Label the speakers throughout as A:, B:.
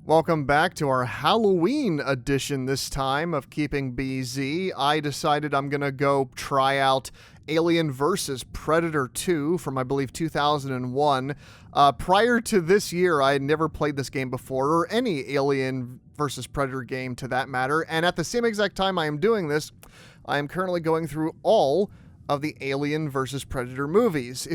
A: Welcome back to our Halloween edition this time of Keeping BZ. I decided I'm going to go try out Alien vs. Predator 2 from, I believe, 2001. Prior to this year, I had never played this game before, or any Alien vs. Predator game to that matter. And at the same exact time I am doing this, I am currently going through all of the Alien vs. Predator movies.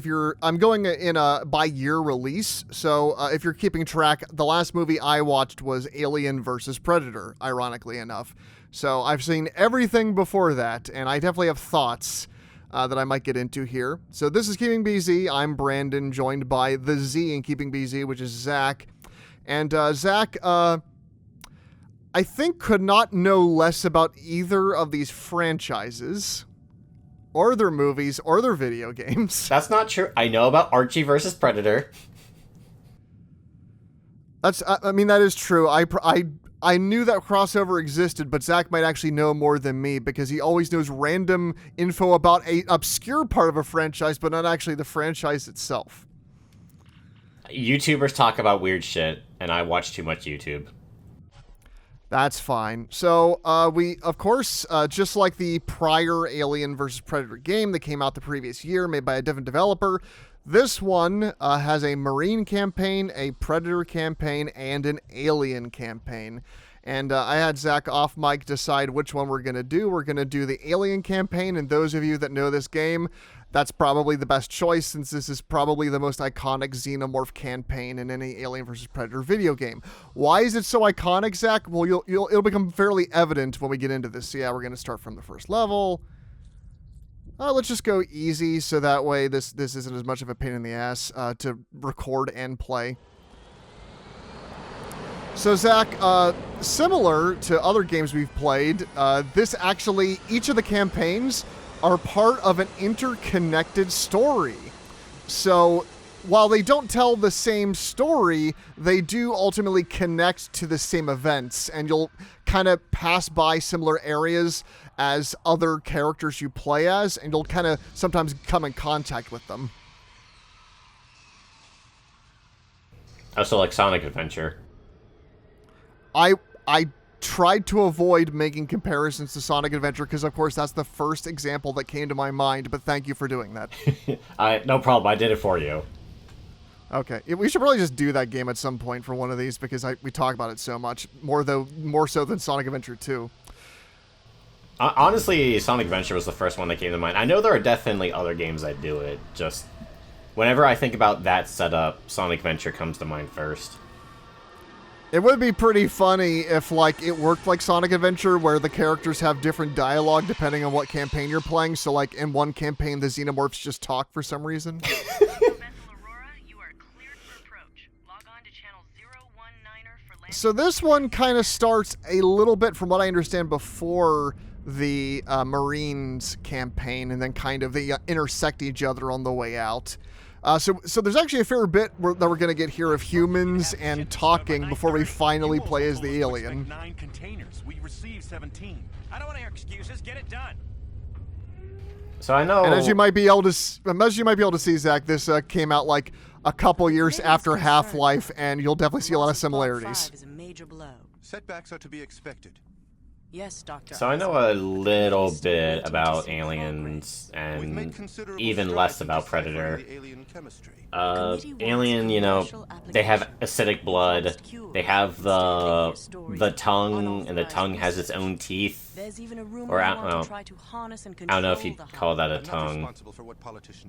A: I'm going in a by year release, so if you're keeping track, the last movie I watched was Alien vs. Predator, ironically enough. So I've seen everything before that, and I definitely have thoughts that I might get into here. So this is Keeping BZ. I'm Brandon, joined by the Z in Keeping BZ, which is Zach. And Zach, I think could not know less about either of these franchises, or their movies, or their video games.
B: That's not true. I know about Archie versus Predator.
A: That is true. I knew that crossover existed, but Zach might actually know more than me because he always knows random info about a obscure part of a franchise, but not actually the franchise itself.
B: YouTubers talk about weird shit, and I watch too much YouTube.
A: That's fine. So, we, of course, just like the prior Alien vs. Predator game that came out the previous year, made by a different developer, this one has a Marine campaign, a Predator campaign, and an Alien campaign. And I had Zach off mic decide which one we're going to do. We're going to do the Alien campaign, and those of you that know this game, that's probably the best choice since this is probably the most iconic xenomorph campaign in any Alien vs. Predator video game. Why is it so iconic, Zach? Well, it'll become fairly evident when we get into this. So yeah, we're going to start from the first level. Let's just go easy so that way this isn't as much of a pain in the ass to record and play. So Zach, similar to other games we've played, each of the campaigns are part of an interconnected story. So while they don't tell the same story, they do ultimately connect to the same events, and you'll kind of pass by similar areas as other characters you play as, and you'll kind of sometimes come in contact with them.
B: Also like Sonic Adventure.
A: I tried to avoid making comparisons to Sonic Adventure because, of course, that's the first example that came to my mind, but thank you for doing that.
B: No problem, I did it for you.
A: Okay, we should probably just do that game at some point for one of these because we talk about it so much, more so than Sonic Adventure 2.
B: Honestly, Sonic Adventure was the first one that came to mind. I know there are definitely other games that do it, just whenever I think about that setup, Sonic Adventure comes to mind first.
A: It would be pretty funny if, it worked like Sonic Adventure, where the characters have different dialogue depending on what campaign you're playing. So, in one campaign, the Xenomorphs just talk for some reason. So this one kind of starts a little bit, from what I understand, before the Marines campaign, and then kind of they intersect each other on the way out. So there's actually a fair bit that we're going to get here of humans and talking before we finally play as the alien.
C: 9 containers. We received 17. I don't want to hear excuses. Get it done.
B: So I know.
A: And as you might be able to see, Zach, this came out like a couple years after Half-Life, and you'll definitely see a lot of similarities.
D: Setbacks are to be expected.
C: Yes, Doctor.
B: So I know a little bit about aliens, and even less about Predator. Alien, they have acidic blood. They have the tongue, and the tongue has its own teeth. Or I don't know if you call that a tongue.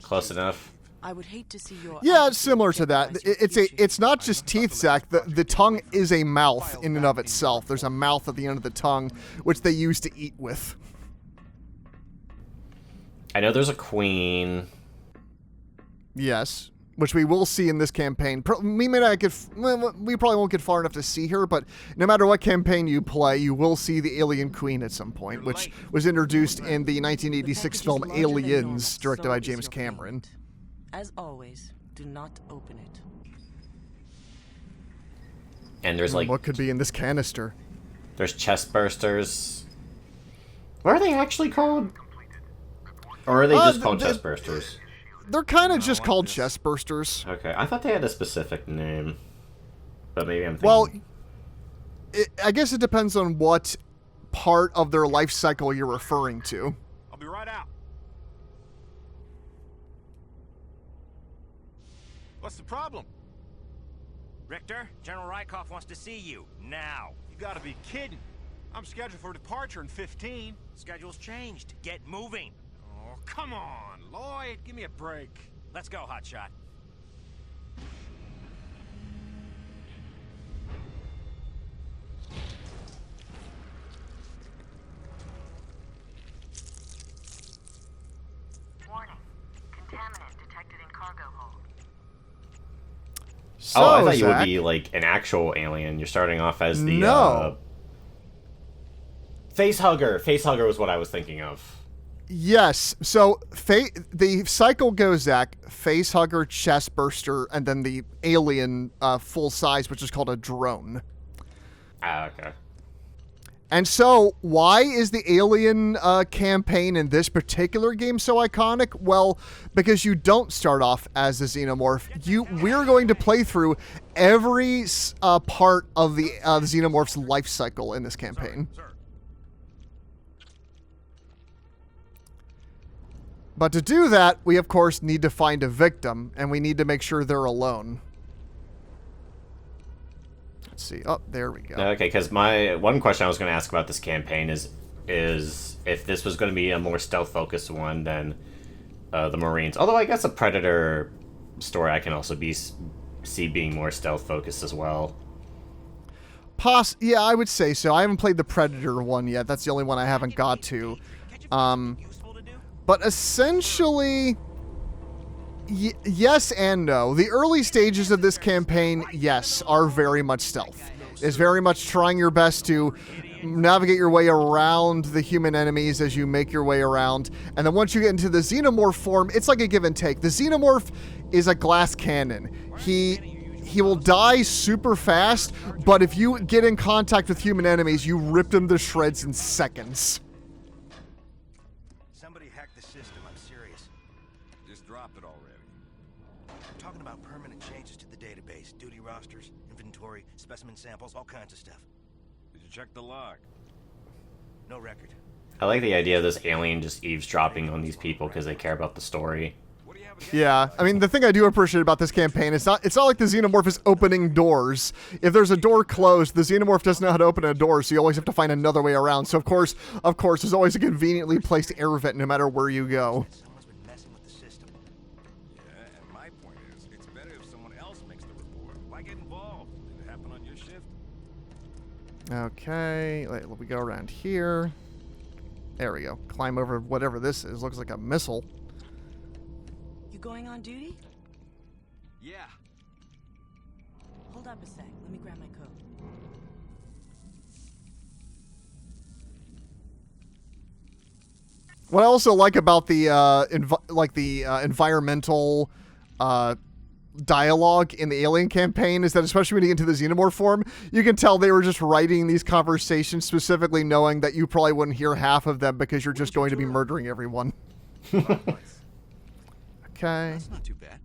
B: Close enough.
C: I would hate to see your
A: it's similar to that. It's not just teeth, Zach. The tongue is a mouth in and of itself. There's a mouth at the end of the tongue, which they use to eat with.
B: I know there's a queen.
A: Yes, which we will see in this campaign. We probably won't get far enough to see her, but no matter what campaign you play, you will see the alien queen at some point, which was introduced in the 1986 film Aliens, directed by James Cameron.
C: As always, do not open it.
B: And there's
A: what could be in this canister?
B: There's chest bursters. What are they actually called? Or are they just called chest bursters?
A: They're kind of just called chest bursters.
B: Okay, I thought they had a specific name. But maybe I'm thinking...
A: Well, I guess it depends on what part of their life cycle you're referring to.
C: I'll be right out. What's the problem?
E: Richter, General Rykov wants to see you, now.
C: You gotta be kidding. I'm scheduled for departure in 15.
E: Schedule's changed. Get moving.
C: Oh, come on, Lloyd. Give me a break.
E: Let's go, hotshot.
F: Warning. Contaminant detected in cargo hold.
A: So,
B: I thought you would
A: Zach,
B: be like an actual alien. You're starting off as the
A: No.
B: face hugger. Face hugger was what I was thinking of.
A: Yes. So the cycle goes, Zach, face hugger, chest burster, and then the alien full size, which is called a drone.
B: Ah, okay.
A: And so, why is the alien campaign in this particular game so iconic? Well, because you don't start off as a xenomorph. We're going to play through every part of the xenomorph's life cycle in this campaign.
C: Sir.
A: But to do that, we of course need to find a victim, and we need to make sure they're alone. Let's see. Oh, there we go.
B: Okay, because my one question I was going to ask about this campaign is if this was going to be a more stealth-focused one than the Marines. Although I guess a Predator story I can also see being more stealth-focused as well.
A: Yeah, I would say so. I haven't played the Predator one yet. That's the only one I haven't got to. But essentially, yes and no. The early stages of this campaign, yes, are very much stealth. It's very much trying your best to navigate your way around the human enemies as you make your way around. And then once you get into the xenomorph form, it's like a give and take. The xenomorph is a glass cannon. He will die super fast, but if you get in contact with human enemies, you rip them to shreds in seconds.
E: Somebody hacked the system, I'm serious.
C: Just dropped it already.
E: I'm talking about permanent changes to the database. Duty rosters, inventory, specimen samples, all kinds of stuff.
C: Did you check the log?
E: No record.
B: I like the idea of this alien just eavesdropping on these people because they care about the story.
C: What do you have against
A: Yeah, I mean, the thing I do appreciate about this campaign is it's not like the xenomorph is opening doors. If there's a door closed, the xenomorph doesn't know how to open a door, so you always have to find another way around. So of course, there's always a conveniently placed air vent no matter where you go.
E: Someone's been messing with the system.
C: Yeah, and my point is, it's better if someone else makes the report. Why get involved? Did it happen on your shift?
A: Okay, we go around here. There we go. Climb over whatever this is. Looks like a missile.
G: You going on duty?
C: Yeah.
G: Hold up a sec. Let me grab my coat.
A: What I also like about the environmental dialogue in the Alien campaign is that, especially when you get into the xenomorph form, you can tell they were just writing these conversations specifically knowing that you probably wouldn't hear half of them because you're just going to be murdering everyone. Okay.
D: That's not too bad.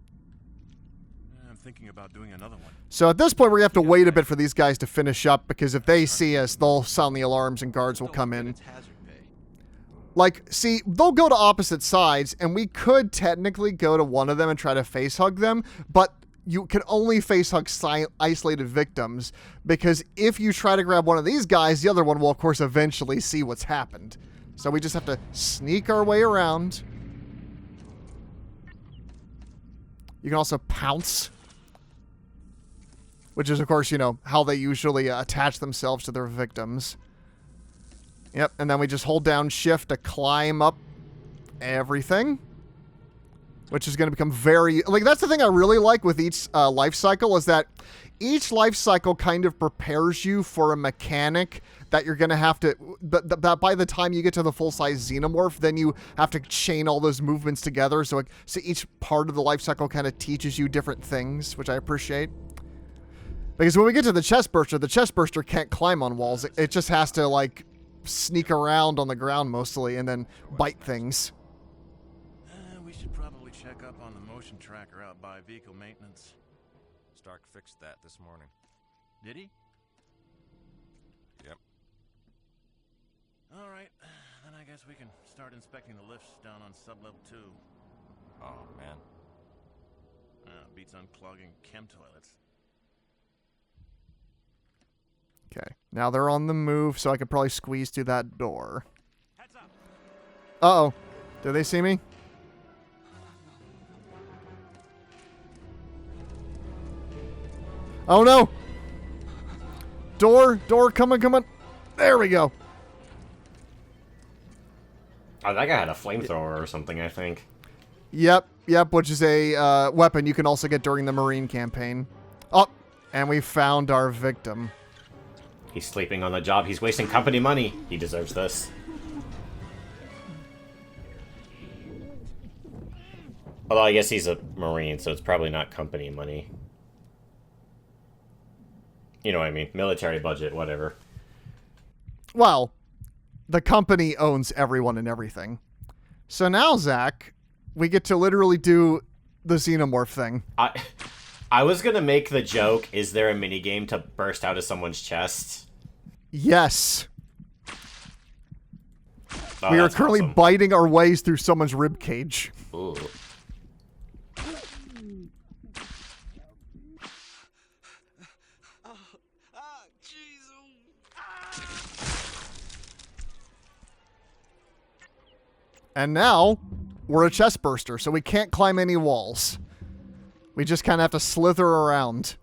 C: I'm thinking about doing another one.
A: So at this point, we're going to have to wait a bit for these guys to finish up, because if they see us, they'll sound the alarms and guards will come in.
D: It's hazard pay.
A: Like, see, they'll go to opposite sides, and we could technically go to one of them and try to face hug them, but you can only face hug isolated victims, because if you try to grab one of these guys, the other one will, of course, eventually see what's happened. So we just have to sneak our way around. You can also pounce, which is, of course, you know, how they usually attach themselves to their victims. Yep, and then we just hold down shift to climb up everything, which is going to become very... Like, that's the thing I really like with each life cycle, is that each life cycle kind of prepares you for a mechanic that you're going to have to... That by the time you get to the full-size xenomorph, then you have to chain all those movements together. So each part of the life cycle kind of teaches you different things, which I appreciate. Because when we get to the chest burster can't climb on walls. It just has to, like, sneak around on the ground mostly and then bite things.
C: We should probably check up on the motion tracker out by vehicle maintenance.
E: Stark fixed that this morning.
C: Did he? All right, then I guess we can start inspecting the lifts down on sublevel 2.
B: Oh, man.
C: Beats unclogging chem toilets.
A: Okay, now they're on the move, so I could probably squeeze through that door.
C: Heads up.
A: Uh-oh. Do they see me? Oh, no! Door, come on. There we go.
B: Oh, that guy had a flamethrower or something, I think.
A: Yep, which is a weapon you can also get during the Marine campaign. Oh, and we found our victim.
B: He's sleeping on the job. He's wasting company money. He deserves this. Although I guess he's a Marine, so it's probably not company money. You know what I mean. Military budget, whatever.
A: Well, the company owns everyone and everything. So now, Zach, we get to literally do the xenomorph thing.
B: I was going to make the joke, is there a minigame to burst out of someone's chest?
A: Yes.
B: Oh,
A: We are
B: that's
A: currently
B: awesome.
A: biting our ways through someone's rib cage.
B: Ooh.
A: And now, we're a chest burster, so we can't climb any walls. We just kind of have to slither around.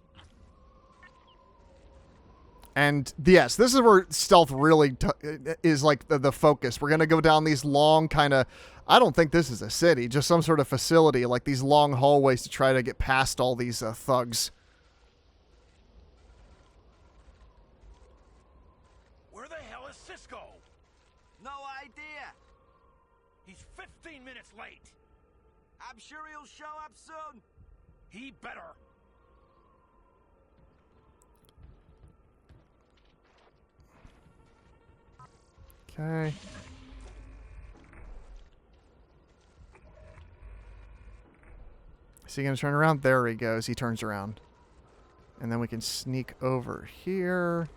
A: And yes, this is where stealth really is like the focus. We're going to go down these long kind of, I don't think this is a city, just some sort of facility, like these long hallways to try to get past all these thugs.
C: Where the hell is Cisco?
E: No idea.
C: He's 15 minutes late.
E: I'm sure he'll show up soon.
C: He better.
A: Okay. Is he going to turn around? There he goes. He turns around. And then we can sneak over here.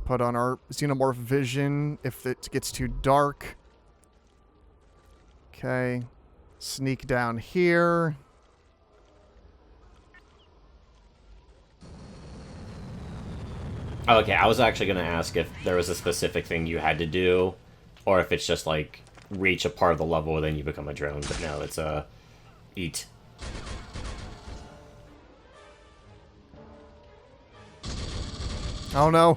A: Put on our xenomorph vision if it gets too dark. Okay. Sneak down here.
B: Okay, I was actually going to ask if there was a specific thing you had to do, or if it's just like reach a part of the level and then you become a drone. But no, it's eat.
A: Oh no.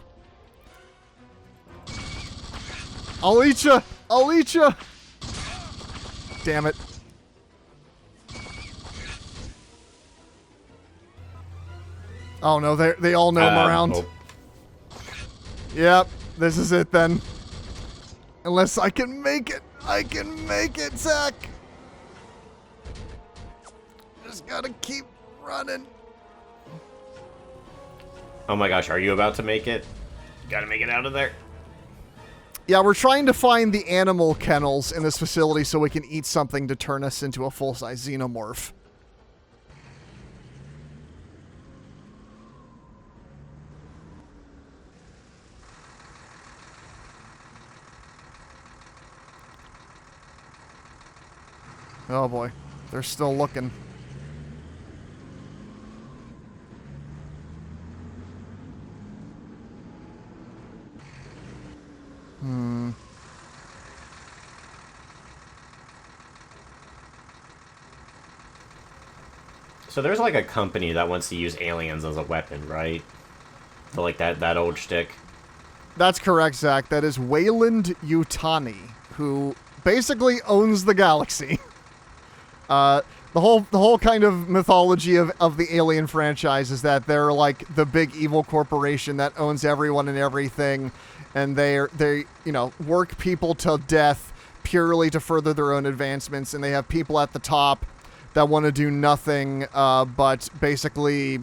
A: I'll eat ya! I'll eat ya! Damn it. Oh no, they all know I'm around.
B: Oh.
A: Yep, this is it then. Unless I can make it. I can make it, Zach! Just gotta keep running.
B: Oh my gosh, are you about to make it? Gotta make it out of there.
A: Yeah, we're trying to find the animal kennels in this facility so we can eat something to turn us into a full-size xenomorph. Oh boy, they're still looking.
B: So there's like a company that wants to use aliens as a weapon, right? So like that old shtick.
A: That's correct, Zach. That is Wayland Yutani, who basically owns the galaxy. The whole kind of mythology of the Alien franchise is that they're like the big evil corporation that owns everyone and everything, and they work people to death purely to further their own advancements, and they have people at the top that want to do nothing but basically,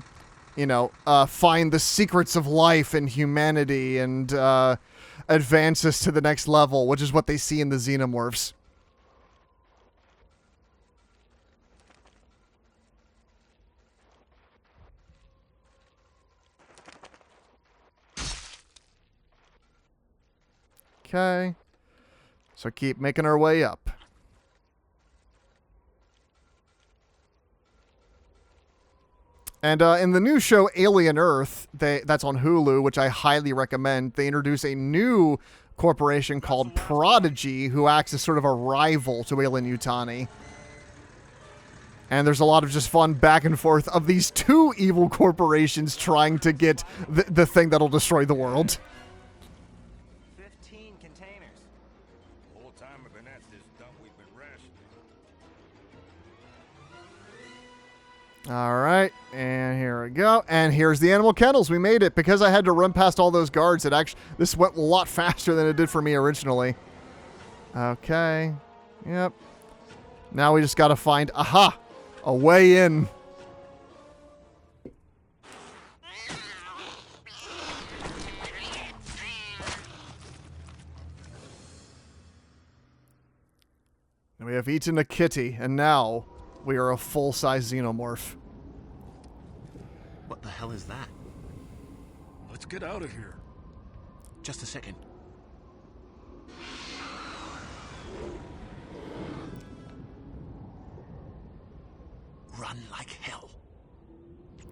A: find the secrets of life and humanity and advance us to the next level, which is what they see in the xenomorphs. Okay. So keep making our way up. And in the new show Alien Earth, that's on Hulu, which I highly recommend, they introduce a new corporation called Prodigy, who acts as sort of a rival to Alien Yutani. And there's a lot of just fun back and forth of these two evil corporations trying to get the thing that'll destroy the world.
E: 15 containers.
C: The whole time I've been at this dump, we've been rationing.
A: All right, and here we go. And here's the animal kennels. We made it. Because I had to run past all those guards, this went a lot faster than it did for me originally. Okay. Yep. Now we just got to find, a way in. We have eaten a kitty, and now we are a full-size xenomorph.
H: What the hell is that?
C: Let's get out of here.
H: Just a second. Run like hell.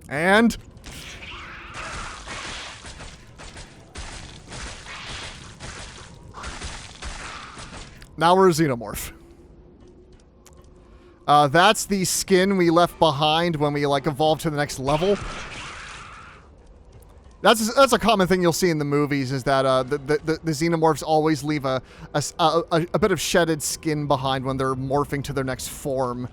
A: And... now we're a xenomorph. That's the skin we left behind when we, evolved to the next level. That's a common thing you'll see in the movies, is that the xenomorphs always leave a bit of shedded skin behind when they're morphing to their next form.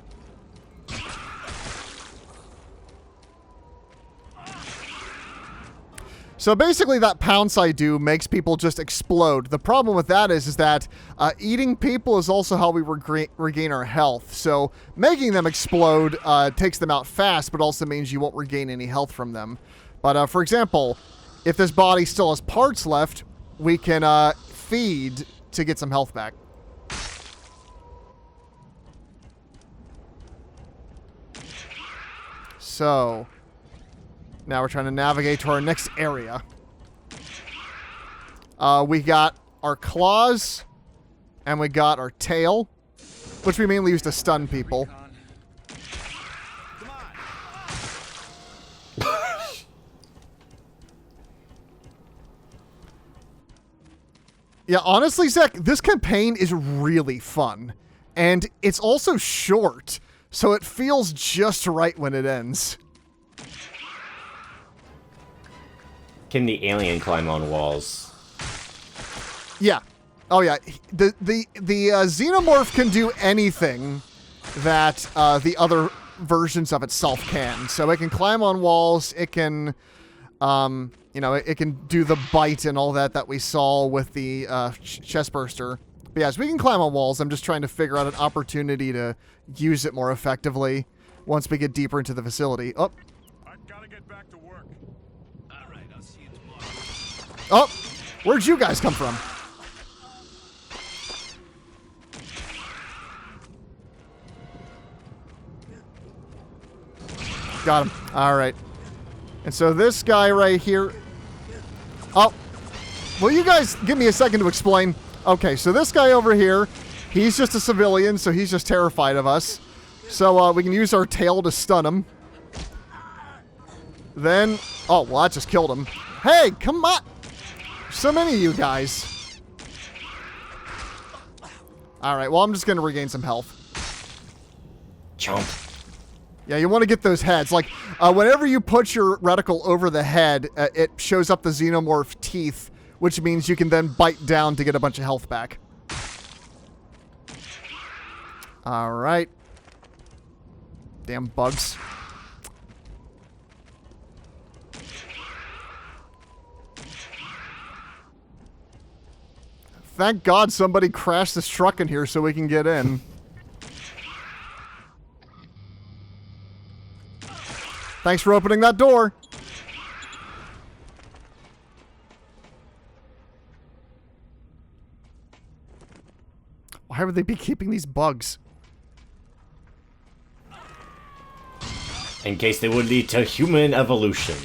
A: So basically that pounce I do makes people just explode. The problem with that is that eating people is also how we regain our health. So making them explode takes them out fast, but also means you won't regain any health from them. But for example, if this body still has parts left, we can feed to get some health back. So... now we're trying to navigate to our next area. We got our claws, and we got our tail, which we mainly use to stun people. Yeah, honestly, Zach, this campaign is really fun. And it's also short, so it feels just right when it ends.
B: Can the alien climb on walls?
A: Yeah. Oh yeah. The xenomorph can do anything that the other versions of itself can. So it can climb on walls. It can, it can do the bite and all that we saw with the chest burster. But yeah, so we can climb on walls. I'm just trying to figure out an opportunity to use it more effectively once we get deeper into the facility. Oh.
C: I've got to get back to work.
A: Oh, where'd you guys come from? Got him. All right. And so this guy right here... oh, will you guys give me a second to explain? Okay, so this guy over here, he's just a civilian, so he's just terrified of us. So we can use our tail to stun him. Then... oh, well, that just killed him. Hey, come on! So many of you guys. Alright, well, I'm just going to regain some health.
B: Chomp.
A: Yeah, you want to get those heads. Like, whenever you put your reticle over the head, it shows up the xenomorph teeth, which means you can then bite down to get a bunch of health back. Alright. Damn bugs. Thank God somebody crashed this truck in here so we can get in. Thanks for opening that door. Why would they be keeping these bugs?
B: In case they would lead to human evolution.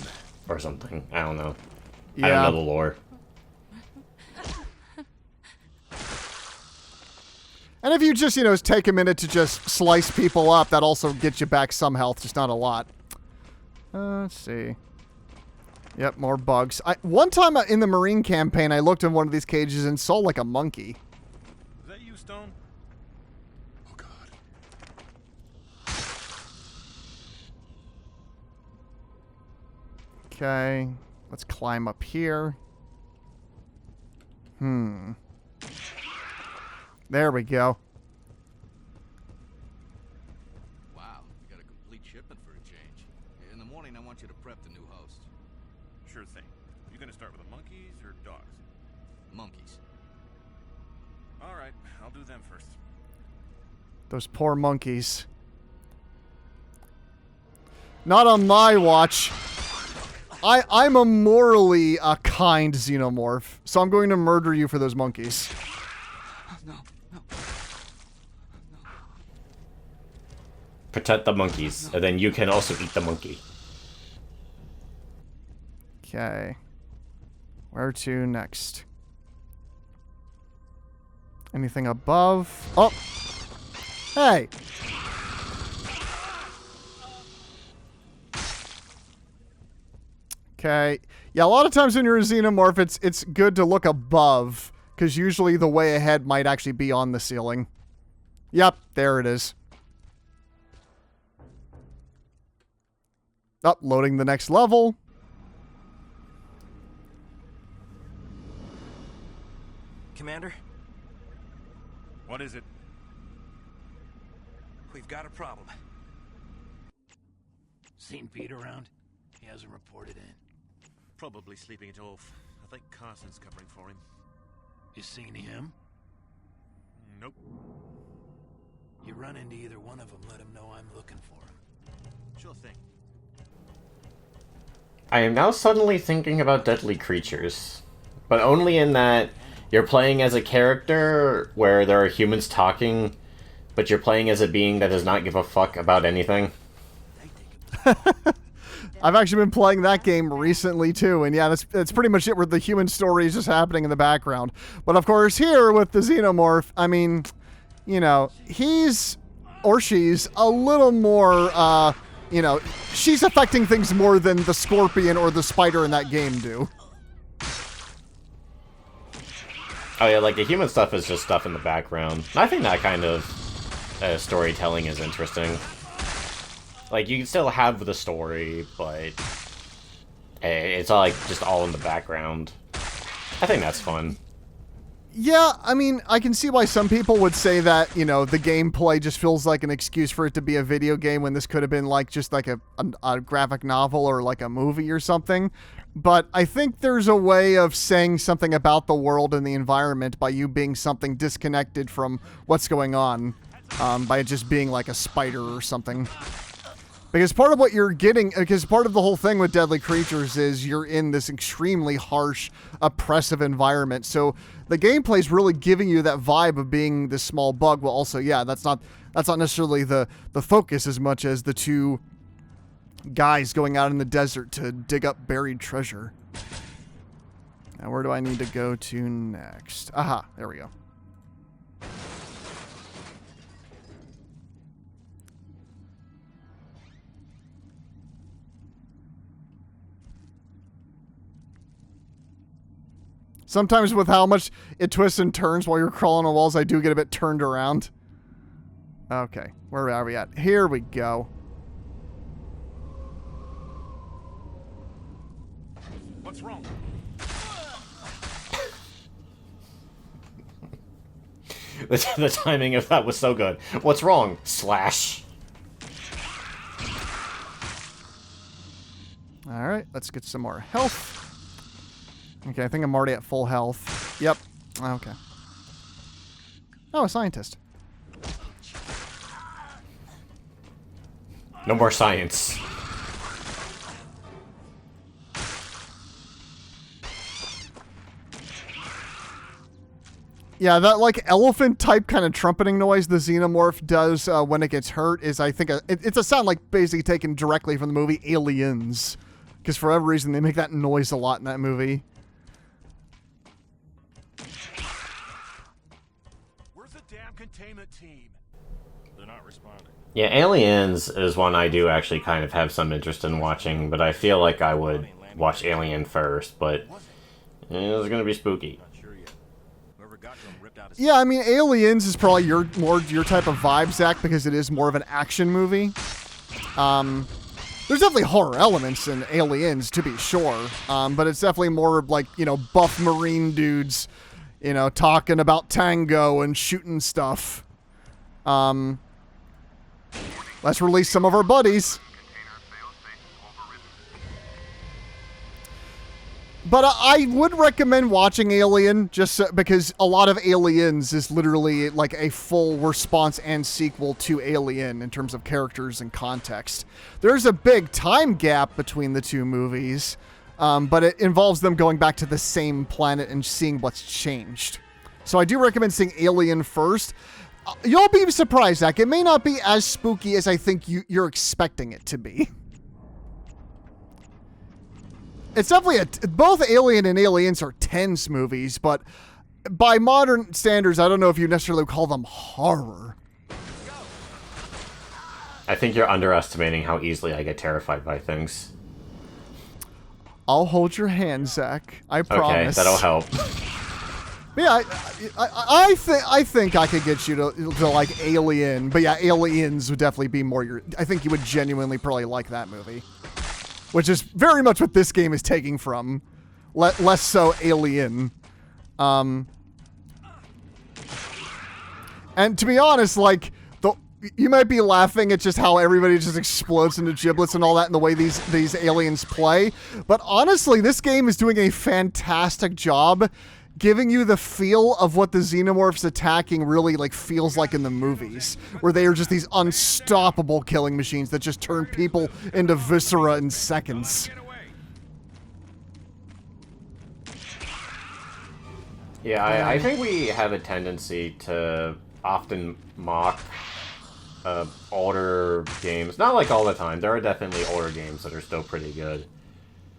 B: Or something. I don't know. I don't know the lore.
A: And if you just, you know, take a minute to just slice people up, that also gets you back some health, just not a lot. Let's see. Yep, more bugs. One time in the Marine campaign, I looked in one of these cages and saw, like, a monkey.
C: Is that you, Stone?
D: Oh, God.
A: Okay, let's climb up here. There we go.
I: Wow, you got a complete shipment for a change. In the morning, I want you to prep the new host.
C: Sure thing. You gonna start with the monkeys or dogs?
I: Monkeys.
C: All right, I'll do them first.
A: Those poor monkeys. Not on my watch. I'm a morally kind xenomorph, so I'm going to murder you for those monkeys.
I: No.
B: Protect the monkeys, and then you can also eat the monkey.
A: Okay. Where to next? Anything above? Oh! Hey! Okay. Yeah, a lot of times when you're a xenomorph, it's good to look above, because usually the way ahead might actually be on the ceiling. Yep, there it is. Loading the next level.
E: Commander,
C: What is it?
E: we've got a problem.
H: Seen Pete around? He hasn't reported in.
C: Probably sleeping it off. I think Carson's covering for him.
H: You seen him?
C: Nope.
H: You run into either one of them, let him know I'm looking for him.
C: Sure thing.
B: I am now suddenly thinking about deadly creatures, but only in that you're playing as a character where there are humans talking, but you're playing as a being that does not give a fuck about anything.
A: I've actually been playing that game recently too, and yeah, that's pretty much it, where the human story is just happening in the background. But of course, here with the xenomorph, I mean, you know, he's or she's a little more, you know, she's affecting things more than the scorpion or the spider in that game do.
B: Oh yeah, like the human stuff is just stuff in the background. I think that kind of storytelling is interesting. Like, you can still have the story, but it's all, like, just all in the background. I think that's fun.
A: Yeah, I mean, I can see why some people would say that, you know, the gameplay just feels like an excuse for it to be a video game when this could have been, like, just like a graphic novel or, like, a movie or something. But I think there's a way of saying something about the world and the environment by you being something disconnected from what's going on, by it just being, like, a spider or something. Because part of what you're getting, because part of the whole thing with Deadly Creatures is you're in this extremely harsh, oppressive environment. So the gameplay's really giving you that vibe of being this small bug. Well, also, yeah, that's not necessarily the focus as much as the two guys going out in the desert to dig up buried treasure. Now, where do I need to go to next? Aha, there we go. Sometimes with how much it twists and turns while you're crawling on walls, I do get a bit turned around. Okay, where are we at? Here we go.
C: What's wrong?
B: The timing of that was so good. What's wrong? Slash.
A: Alright, let's get some more health. Okay, I think I'm already at full health. Yep. Okay. Oh, a scientist.
B: No more science.
A: Yeah, that like elephant type kind of trumpeting noise the xenomorph does when it gets hurt is, I think, it's a sound like basically taken directly from the movie Aliens. Because for whatever reason, they make that noise a lot in that movie.
C: Where's the damn container?
H: entertainment team.
C: They're not responding.
B: Yeah, Aliens is one I do actually kind of have some interest in watching, but I feel like I would watch Alien first, but it's gonna be spooky.
C: Not sure yet. Whoever got to him ripped out his
A: Yeah, I mean, Aliens is probably more your type of vibe, Zach, because it is more of an action movie. There's definitely horror elements in Aliens, to be sure, but it's definitely more like, you know, buff Marine dudes, you know, talking about tango and shooting stuff. Let's release some of our buddies. But I would recommend watching Alien just because a lot of Aliens is literally like a full response and sequel to Alien in terms of characters and context. There's a big time gap between the two movies, but it involves them going back to the same planet and seeing what's changed. So I do recommend seeing Alien first. You'll be surprised, Zach. It may not be as spooky as I think you're expecting it to be. It's definitely both Alien and Aliens are tense movies, but by modern standards, I don't know if you necessarily call them horror.
B: I think you're underestimating how easily I get terrified by things.
A: I'll hold your hand, Zach. I promise.
B: Okay, that'll help.
A: Yeah, I think I could get you to like Alien, but yeah, Aliens would definitely be more your. I think you would genuinely probably like that movie, which is very much what this game is taking from, less so Alien. And to be honest, like you might be laughing at just how everybody just explodes into giblets and all that, and the way these aliens play, but honestly, this game is doing a fantastic job giving you the feel of what the xenomorphs attacking really like feels like in the movies, where they are just these unstoppable killing machines that just turn people into viscera in seconds.
B: Yeah, I think we have a tendency to often mock older games. Not like all the time. There are definitely older games that are still pretty good.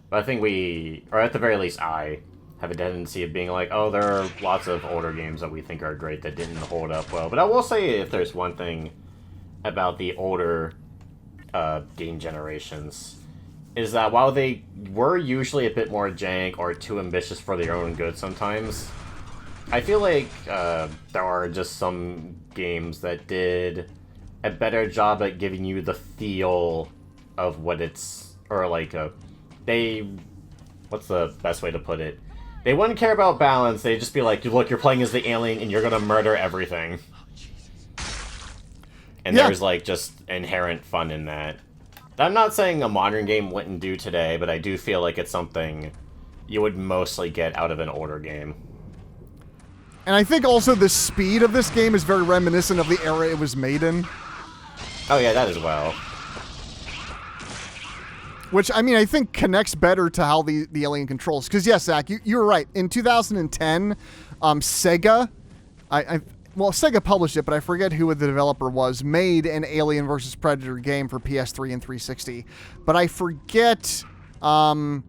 B: But I think we, or at the very least I, have a tendency of being like, oh, there are lots of older games that we think are great that didn't hold up well. But I will say, if there's one thing about the older game generations, is that while they were usually a bit more jank or too ambitious for their own good sometimes, I feel like there are just some games that did a better job at giving you the feel of what it's, or like what's the best way to put it? They wouldn't care about balance. They'd just be like, look, you're playing as the alien and you're gonna murder everything. And
A: yeah.
B: There's like just inherent fun in that. I'm not saying a modern game wouldn't do today, but I do feel like it's something you would mostly get out of an older game.
A: And I think also the speed of this game is very reminiscent of the era it was made in.
B: Oh yeah, that as well.
A: Which, I mean, I think connects better to how the alien controls. Because, yes, Zach, you were right. In 2010, Sega, well, Sega published it, but I forget who the developer was, made an Alien vs. Predator game for PS3 and 360. But I forget, I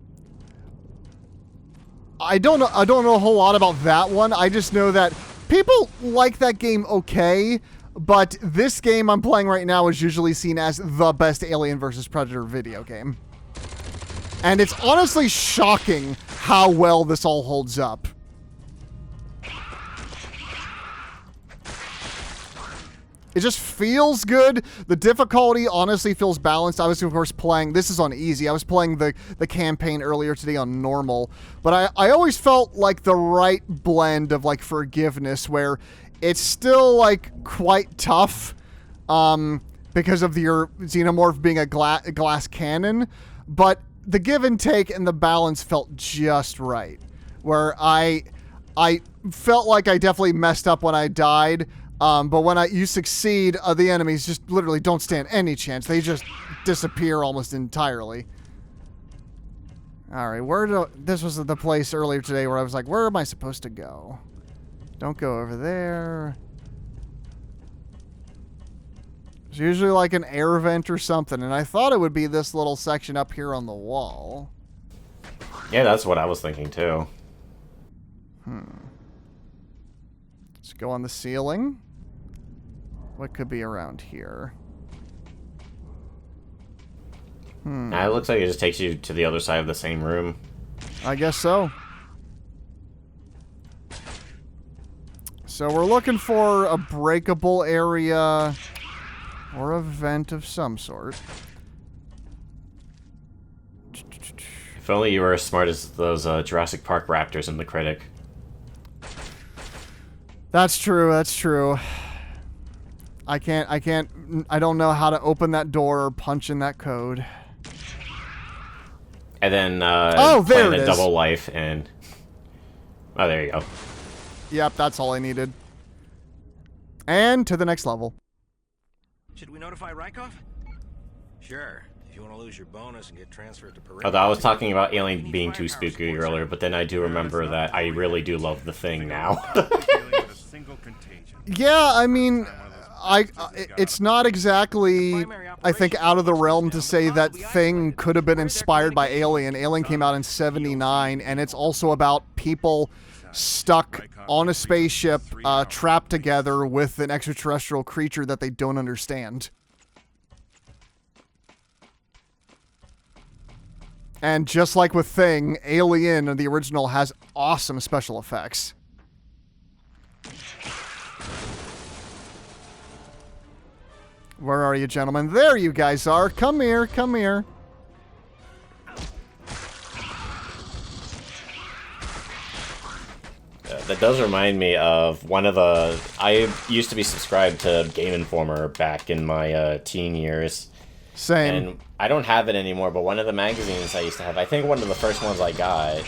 A: don't know a whole lot about that one. I just know that people like that game okay, but this game I'm playing right now is usually seen as the best Alien vs. Predator video game. And it's honestly shocking how well this all holds up. It just feels good. The difficulty honestly feels balanced. I was, of course, playing... This is on easy. I was playing the campaign earlier today on normal. But I always felt like the right blend of, like, forgiveness, where it's still, like, quite tough because of your xenomorph being a glass cannon. But the give and take and the balance felt just right. Where I felt like I definitely messed up when I died. But when you succeed, the enemies just literally don't stand any chance. They just disappear almost entirely. Alright, this was the place earlier today where I was like, where am I supposed to go? Don't go over there. It's usually like an air vent or something, and I thought it would be this little section up here on the wall.
B: Yeah, that's what I was thinking too.
A: Let's go on the ceiling. What could be around here?
B: It looks like it just takes you to the other side of the same room.
A: I guess so. So we're looking for a breakable area or a vent of some sort.
B: If only you were as smart as those Jurassic Park raptors in The Critic.
A: That's true, that's true. I don't know how to open that door or punch in that code.
B: And then
A: there
B: plan
A: it
B: a
A: is.
B: double life and... Oh, there you go.
A: Yep, that's all I needed. And to the next level.
E: Should we notify Rykov? Sure. If you want to lose your bonus and get transferred to Parade.
B: Although I was talking about Alien being too spooky earlier, but then I do remember that I really do love The Thing now.
A: Yeah, I mean, it's not exactly, I think, out of the realm to say that Thing could have been inspired by Alien. Alien came out in '79, and it's also about people stuck on a spaceship, trapped together with an extraterrestrial creature that they don't understand. And just like with Thing, Alien, the original, has awesome special effects. Where are you, gentlemen? There you guys are. Come here, come here.
B: That does remind me of one of the... I used to be subscribed to Game Informer back in my teen years.
A: Same.
B: And I don't have it anymore, but one of the magazines I used to have, I think one of the first ones I got,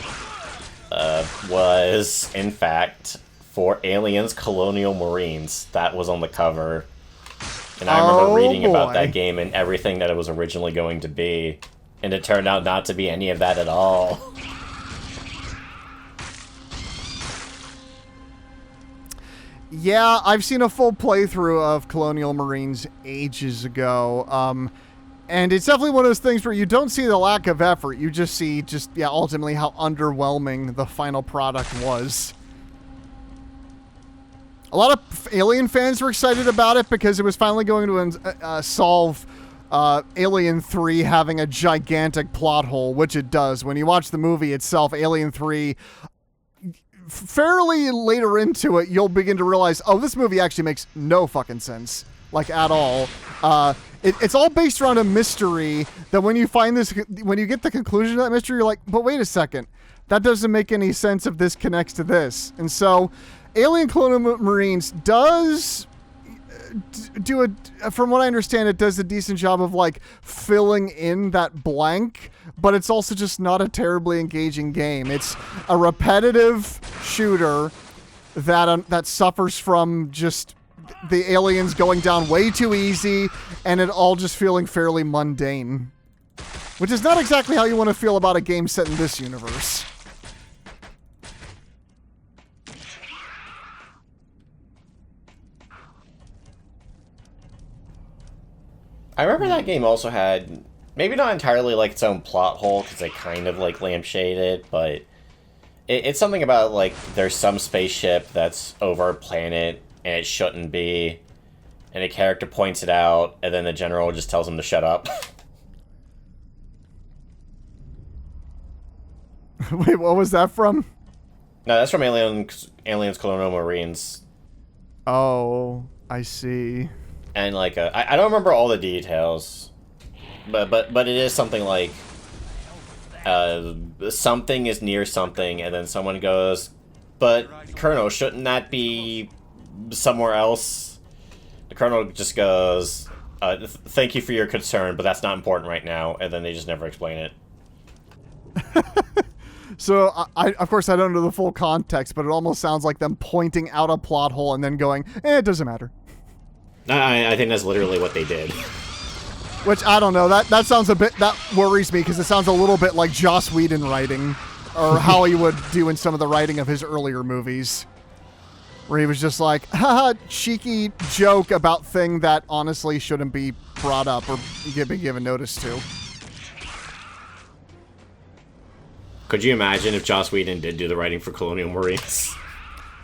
B: was, in fact, for Aliens Colonial Marines. That was on the cover. And I remember reading about that game and everything that it was originally going to be. And it turned out not to be any of that at all.
A: Yeah, I've seen a full playthrough of Colonial Marines ages ago. And it's definitely one of those things where you don't see the lack of effort. You just see ultimately how underwhelming the final product was. A lot of Alien fans were excited about it because it was finally going to solve Alien 3 having a gigantic plot hole, which it does. When you watch the movie itself, Alien 3, fairly later into it, you'll begin to realize, oh, this movie actually makes no fucking sense, like, at all. It's all based around a mystery that when you get the conclusion of that mystery, you're like, but wait a second, that doesn't make any sense if this connects to this. And so Alien Colonial Marines does do from what I understand, it does a decent job of, like, filling in that blank, but it's also just not a terribly engaging game. It's a repetitive shooter that suffers from just the aliens going down way too easy and it all just feeling fairly mundane, which is not exactly how you want to feel about a game set in this universe.
B: I remember that game also had, maybe not entirely like its own plot hole, because they kind of like lampshaded, but it's something about like there's some spaceship that's over a planet and it shouldn't be, and a character points it out, and then the general just tells him to shut up.
A: Wait, what was that from?
B: No, that's from Aliens Colonial Marines.
A: Oh, I see.
B: And like, I don't remember all the details, but it is something like, something is near something, and then someone goes, but Colonel, shouldn't that be somewhere else? The Colonel just goes, thank you for your concern, but that's not important right now, and then they just never explain it.
A: So, of course, I don't know the full context, but it almost sounds like them pointing out a plot hole and then going, it doesn't matter.
B: I think that's literally what they did.
A: Which, I don't know, that sounds a bit, that worries me, because it sounds a little bit like Joss Whedon writing, or how he would do in some of the writing of his earlier movies. Where he was just like, haha, cheeky joke about thing that honestly shouldn't be brought up or be given notice to.
B: Could you imagine if Joss Whedon did do the writing for Colonial Marines?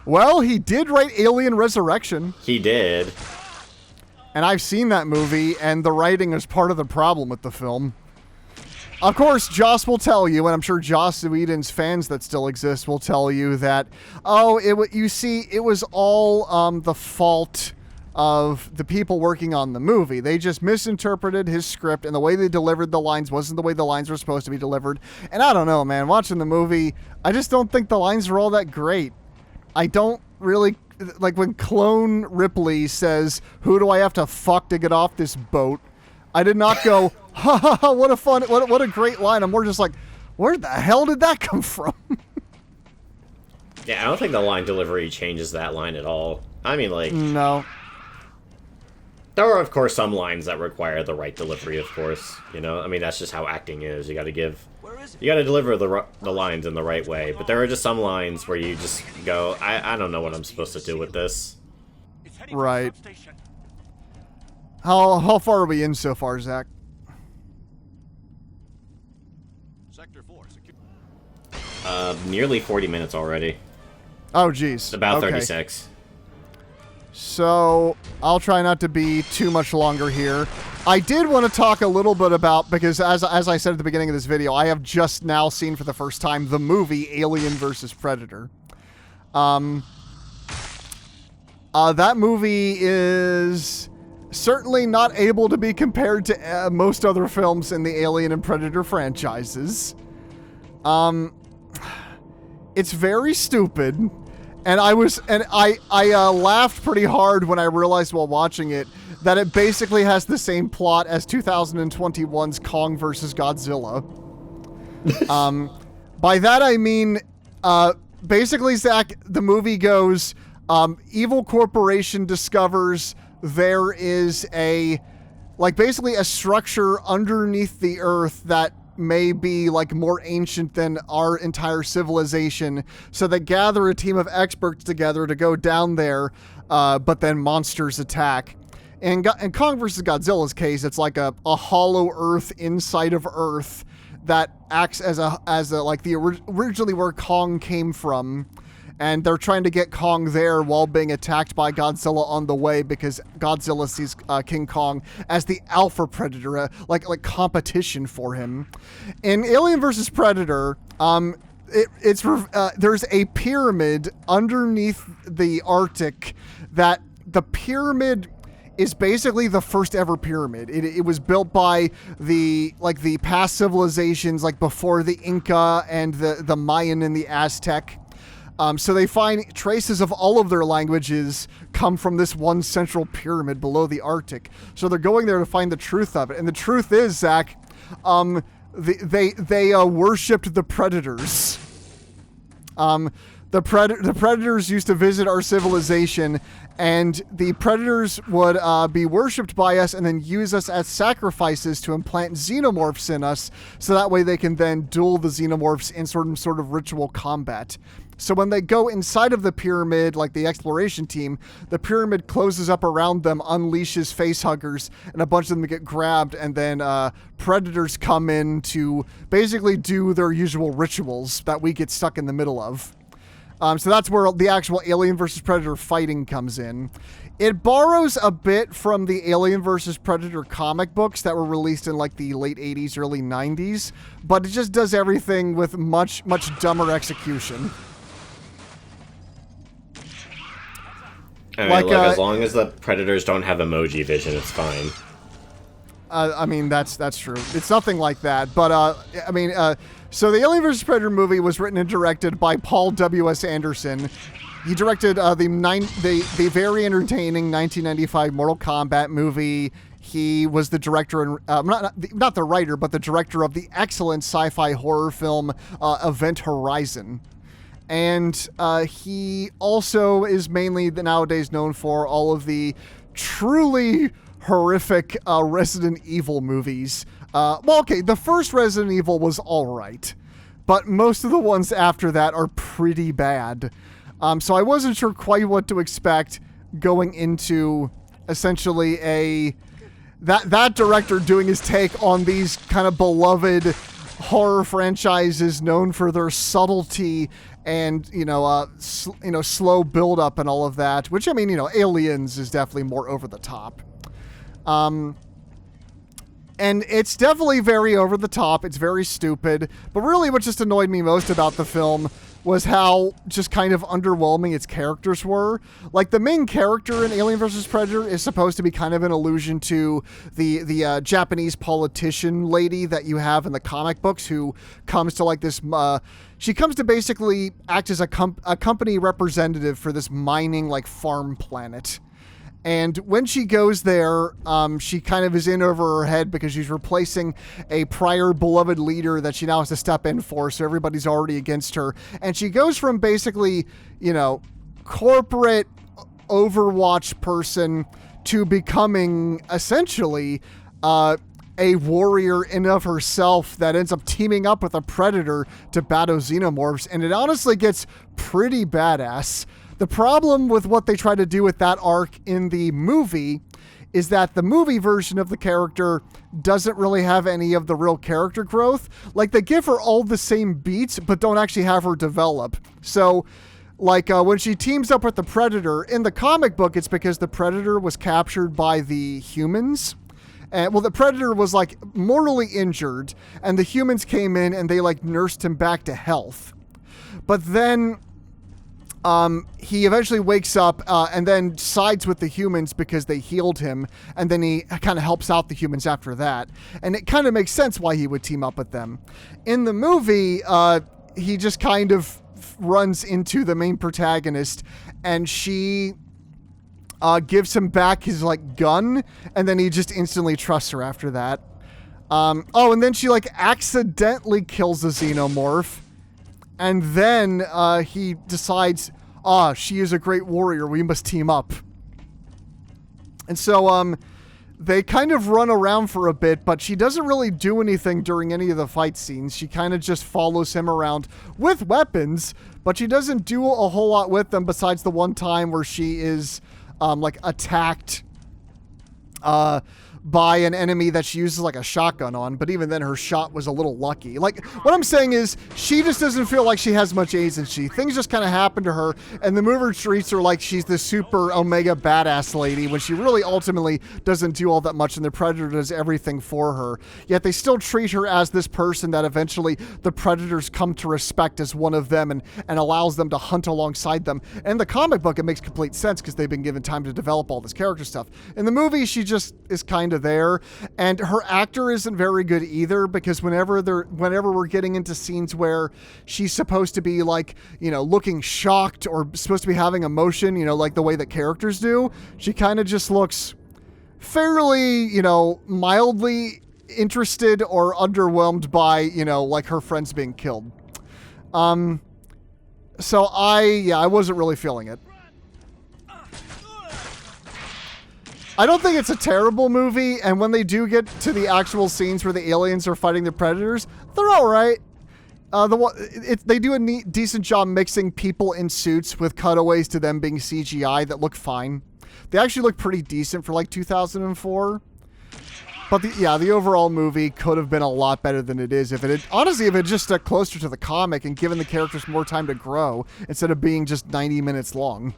A: Well, he did write Alien Resurrection.
B: He did.
A: And I've seen that movie, and the writing is part of the problem with the film. Of course, Joss will tell you, and I'm sure Joss Whedon's fans that still exist will tell you that, you see, it was all the fault of the people working on the movie. They just misinterpreted his script, and the way they delivered the lines wasn't the way the lines were supposed to be delivered. And I don't know, man. Watching the movie, I just don't think the lines were all that great. I don't really... Like when Clone Ripley says, "Who do I have to fuck to get off this boat?" I did not go, "Ha ha ha! What a fun, what a great line." I'm more just like, "Where the hell did that come from?"
B: Yeah, I don't think the line delivery changes that line at all. I mean, like,
A: no.
B: There are, of course, some lines that require the right delivery. Of course, you know. I mean, that's just how acting is. You got to deliver the lines in the right way. But there are just some lines where you just go, I don't know what I'm supposed to do with this.
A: Right. How far are we in so far, Zach?
I: Sector 4.
B: Nearly 40 minutes already.
A: Oh, geez.
B: About
A: okay.
B: 36.
A: So, I'll try not to be too much longer here. I did want to talk a little bit about, because as I said at the beginning of this video, I have just now seen for the first time the movie Alien vs. Predator. That movie is certainly not able to be compared to most other films in the Alien and Predator franchises. It's very stupid. And I laughed pretty hard when I realized while watching it that it basically has the same plot as 2021's Kong vs. Godzilla. By that I mean, basically, Zach, the movie goes, evil corporation discovers there is basically a structure underneath the earth that may be more ancient than our entire civilization, so they gather a team of experts together to go down there, but then monsters attack. And in Kong vs. Godzilla's case, it's like a hollow earth inside of Earth that acts as originally where Kong came from. And they're trying to get Kong there while being attacked by Godzilla on the way, because Godzilla sees King Kong as the alpha predator, like competition for him. In Alien vs. Predator, there's a pyramid underneath the Arctic that the pyramid is basically the first ever pyramid. It was built by the past civilizations, before the Inca and the Mayan and the Aztec. So they find traces of all of their languages come from this one central pyramid below the Arctic. So they're going there to find the truth of it. And the truth is, Zach, they worshipped the predators. The predators used to visit our civilization, and the predators would be worshipped by us and then use us as sacrifices to implant xenomorphs in us, so that way they can then duel the xenomorphs in sort of ritual combat. So when they go inside of the pyramid, like the exploration team, the pyramid closes up around them, unleashes facehuggers, and a bunch of them get grabbed, and then predators come in to basically do their usual rituals that we get stuck in the middle of. So that's where the actual Alien vs. Predator fighting comes in. It borrows a bit from the Alien vs. Predator comic books that were released in the late 80s, early 90s, but it just does everything with much, much dumber execution.
B: I mean, as long as the predators don't have emoji vision, it's fine.
A: I mean, that's true. It's nothing like that. But, so the Alien vs. Predator movie was written and directed by Paul W.S. Anderson. He directed the very entertaining 1995 Mortal Kombat movie. He was the director, not the writer, but the director of the excellent sci-fi horror film Event Horizon. And he also is mainly nowadays known for all of the truly horrific Resident Evil movies. The first Resident Evil was all right, but most of the ones after that are pretty bad. So I wasn't sure quite what to expect going into essentially that director doing his take on these kind of beloved horror franchises known for their subtlety and, slow build up and all of that, which, Aliens is definitely more over the top. And it's definitely very over the top. It's very stupid. But really what just annoyed me most about the film was how just kind of underwhelming its characters were. Like, the main character in Alien vs. Predator is supposed to be kind of an allusion to the Japanese politician lady that you have in the comic books, who comes to like this... she comes to basically act as a company representative for this mining, like, farm planet. And when she goes there, she kind of is in over her head because she's replacing a prior beloved leader that she now has to step in for, so everybody's already against her. And she goes from basically, you know, corporate Overwatch person to becoming essentially a warrior in of herself that ends up teaming up with a predator to battle xenomorphs, and it honestly gets pretty badass. The problem with what they try to do with that arc in the movie is that the movie version of the character doesn't really have any of the real character growth. Like, they give her all the same beats, but don't actually have her develop. So, like, when she teams up with the Predator, in the comic book, it's because the Predator was captured by the humans. And, well, the Predator was, like, mortally injured, and the humans came in and they, like, nursed him back to health. But then... he eventually wakes up and then sides with the humans because they healed him, and then he kind of helps out the humans after that. And it kind of makes sense why he would team up with them. In the movie, he just kind of runs into the main protagonist, and she gives him back his, like, gun, and then he just instantly trusts her after that. Oh, and then she, like, accidentally kills the xenomorph. And then he decides, she is a great warrior. We must team up. And so they kind of run around for a bit, but she doesn't really do anything during any of the fight scenes. She kind of just follows him around with weapons, but she doesn't do a whole lot with them besides the one time where she is like attacked by an enemy that she uses like a shotgun on, but even then her shot was a little lucky. Like, what I'm saying is, she just doesn't feel like she has much agency. Things just kind of happen to her, and the movie treats her like she's this super omega badass lady when she really ultimately doesn't do all that much, and the Predator does everything for her. Yet they still treat her as this person that eventually the Predators come to respect as one of them, and allows them to hunt alongside them. In the comic book, it makes complete sense because they've been given time to develop all this character stuff. In the movie, she just is kind of there, and her actor isn't very good either, because whenever we're getting into scenes where she's supposed to be, like, you know, looking shocked or supposed to be having emotion, you know, like the way that characters do, she kind of just looks fairly, you know, mildly interested or underwhelmed by, you know, like her friends being killed. So I wasn't really feeling it. I don't think it's a terrible movie, and when they do get to the actual scenes where the aliens are fighting the Predators, they're all right. They do a decent job mixing people in suits with cutaways to them being CGI that look fine. They actually look pretty decent for like 2004. But the overall movie could have been a lot better than it is if it had just stuck closer to the comic and given the characters more time to grow instead of being just 90 minutes long.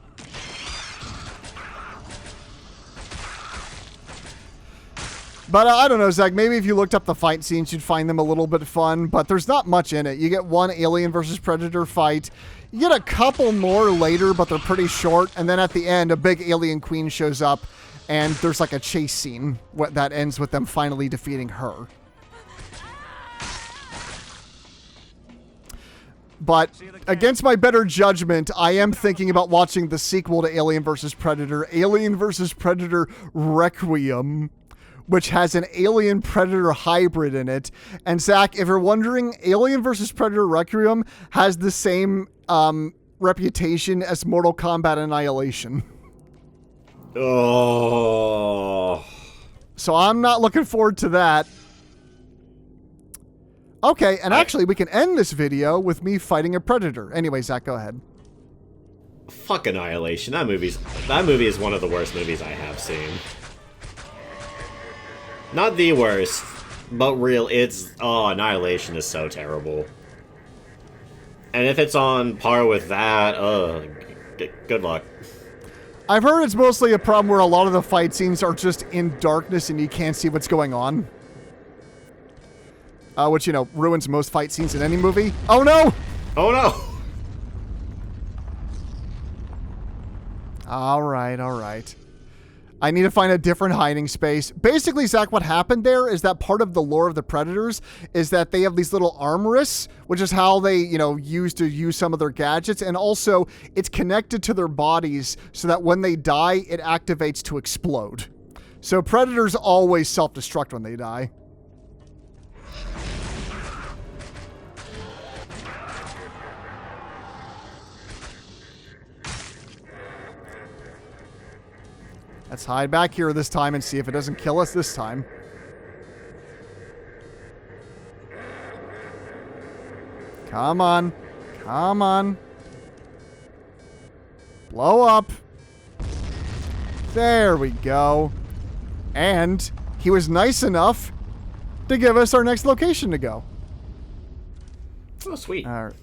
A: But I don't know, Zach, maybe if you looked up the fight scenes, you'd find them a little bit fun, but there's not much in it. You get one Alien versus Predator fight. You get a couple more later, but they're pretty short. And then at the end, a big alien queen shows up, and there's like a chase scene that ends with them finally defeating her. But against my better judgment, I am thinking about watching the sequel to Alien vs. Predator, Alien vs. Predator Requiem, which has an Alien Predator hybrid in it. And Zach, if you're wondering, Alien vs. Predator Requiem has the same reputation as Mortal Kombat Annihilation.
B: Oh.
A: So I'm not looking forward to that. Okay, and actually, we can end this video with me fighting a Predator. Anyway, Zach, go ahead.
B: Fuck Annihilation. That movie is one of the worst movies I have seen. Not the worst, but Annihilation is so terrible. And if it's on par with that, good luck.
A: I've heard it's mostly a problem where a lot of the fight scenes are just in darkness and you can't see what's going on. Which, you know, ruins most fight scenes in any movie. Oh no!
B: Oh no!
A: Alright. I need to find a different hiding space. Basically, Zach, what happened there is that part of the lore of the Predators is that they have these little arm wrists, which is how they, you know, use some of their gadgets. And also, it's connected to their bodies so that when they die, it activates to explode. So Predators always self-destruct when they die. Let's hide back here this time and see if it doesn't kill us this time. Come on. Come on. Blow up. There we go. And he was nice enough to give us our next location to go.
B: Oh, sweet.
A: All right.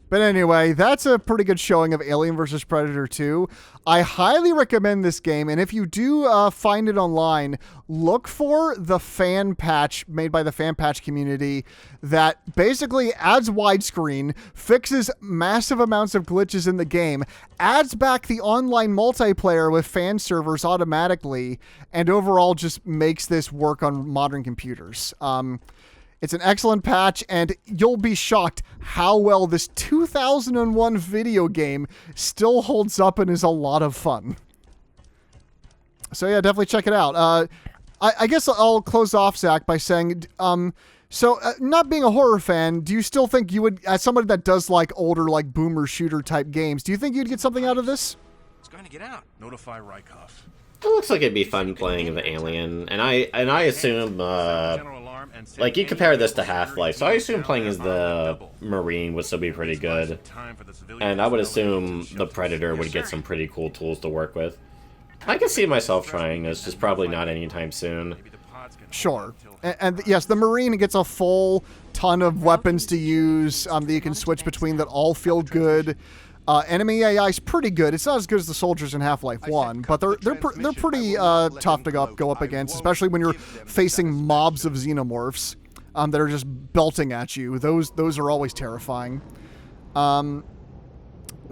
A: But anyway, that's a pretty good showing of Alien vs. Predator 2. I highly recommend this game, and if you do find it online, look for the fan patch made by the fan patch community that basically adds widescreen, fixes massive amounts of glitches in the game, adds back the online multiplayer with fan servers automatically, and overall just makes this work on modern computers. It's an excellent patch, and you'll be shocked how well this 2001 video game still holds up and is a lot of fun. So yeah, definitely check it out. I guess I'll close off, Zach, by saying, not being a horror fan, do you still think you would, as somebody that does like older, like boomer shooter type games, do you think you'd get something out of this?
E: It's going to get out.
C: Notify Rykov.
B: It looks like it'd be fun playing the Alien, and I assume, like, you compare this to Half-Life, so I assume playing as the Marine would still be pretty good, and I would assume the Predator would get some pretty cool tools to work with. I can see myself trying this, just probably not anytime soon.
A: Sure. And yes, the Marine gets a full ton of weapons to use that you can switch between that all feel good. Enemy AI is pretty good. It's not as good as the soldiers in Half-Life 1, but they're pretty tough to go up against, especially when you're facing mobs of xenomorphs that are just belting at you. Those are always terrifying.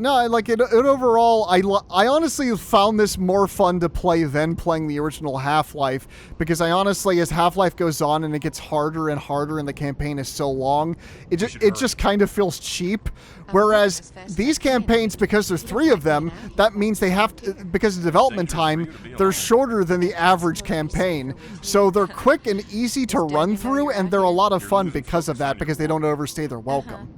A: No, like it overall, I honestly found this more fun to play than playing the original Half-Life, because I honestly, as Half-Life goes on and it gets harder and harder and the campaign is so long, it just kind of feels cheap. Whereas these campaigns, because there's 3 of them, that means they have to, because of development time, they're shorter than the average campaign. So they're quick and easy to run through, and they're a lot of fun because of that, because they don't overstay their welcome.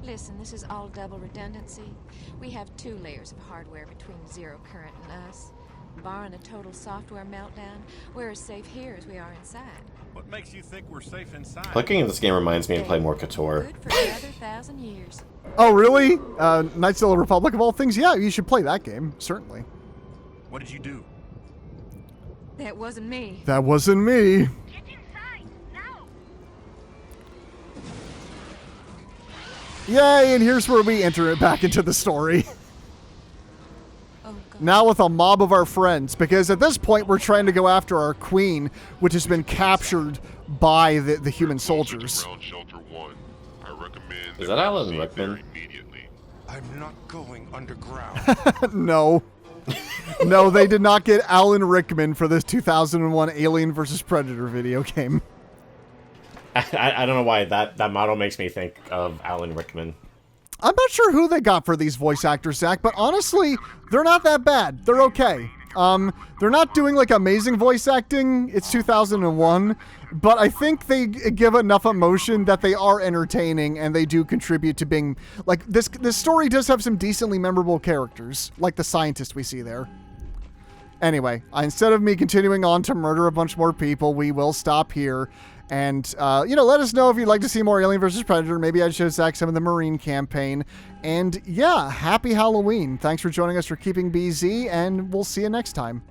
J: Listen, this is all double redundancy. We have 2 layers of hardware between Zero Current and us. Barring a total software meltdown, we're as safe here as we are inside.
C: What makes you think we're safe inside?
B: Looking at this game reminds me to play more KOTOR.
J: Good for another 1,000 years.
A: Oh, really? Knights of the Republic of all things? Yeah, you should play that game, certainly.
C: What did you do?
J: That wasn't me.
A: That wasn't me.
F: Get inside, now!
A: Yay, and here's where we enter it back into the story.
J: Oh, God.
A: Now with a mob of our friends, because at this point we're trying to go after our queen, which has been captured by the human soldiers.
B: Is that Alan Rickman?
D: I'm not going underground.
A: No. No, they did not get Alan Rickman for this 2001 Alien vs. Predator video game.
B: I don't know why that model makes me think of Alan Rickman.
A: I'm not sure who they got for these voice actors, Zach, but honestly, they're not that bad. They're okay. They're not doing like amazing voice acting. It's 2001, but I think they give enough emotion that they are entertaining, and they do contribute to being like this story does have some decently memorable characters, like the scientist we see there. Anyway, instead of me continuing on to murder a bunch more people, we will stop here. And, let us know if you'd like to see more Alien vs. Predator. Maybe I'd show Zach some of the Marine campaign. And, yeah, happy Halloween. Thanks for joining us for Keeping BZ, and we'll see you next time.